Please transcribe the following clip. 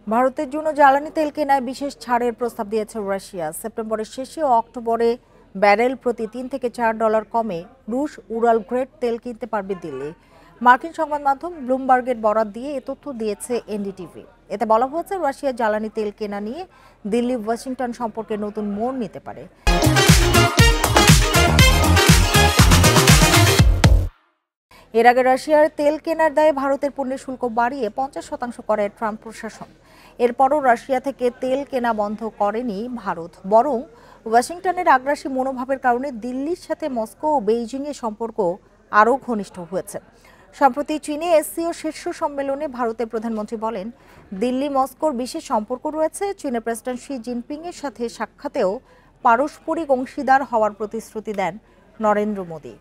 ভারতের জন্য জ্বালানি তেল কেনায় বিশেষ ছাড়ের প্রস্তাব দিয়েছে রাশিয়া। সেপ্টেম্বরের শেষে ও অক্টোবরে ব্যারেল প্রতি $3 থেকে $4 কমে রুশ উরাল গ্রেড তেল কিনতে পারবে দিল্লি। মার্কিন সংবাদ মাধ্যম ব্লুমবার্গের বরাত দিয়ে এ তথ্য দিয়েছে এনডিটিভি। এতে বলা হয়েছে রাশিয়ার জ্বালানি তেল কেনা নিয়ে দিল্লি ওয়াশিংটন সম্পর্কে নতুন মোড় নিতে পারে। এর আগে রাশিয়ার তেল কেনার দায়ে ভারতের পণ্যের শুল্ক বাড়িয়ে 50% করে ট্রাম্প প্রশাসন। এরপরও রাশিয়া থেকে তেল কেনা বন্ধ করেনি ভারত, বরং ওয়াশিংটনের আগ্রাসী মনোভাবের কারণে দিল্লির সাথে মস্কো ও বেইজিং এর সম্পর্ক আরও ঘনিষ্ঠ হয়েছে। সম্প্রতি চীনে এসসিও শীর্ষ সম্মেলনে ভারতের প্রধানমন্ত্রী বলেন, দিল্লি মস্কোর বিশেষ সম্পর্ক রয়েছে। চীনের প্রেসিডেন্ট শি জিনপিং এর সাথে সাক্ষাতেও পারস্পরিক অংশীদার হওয়ার প্রতিশ্রুতি দেন নরেন্দ্র মোদী।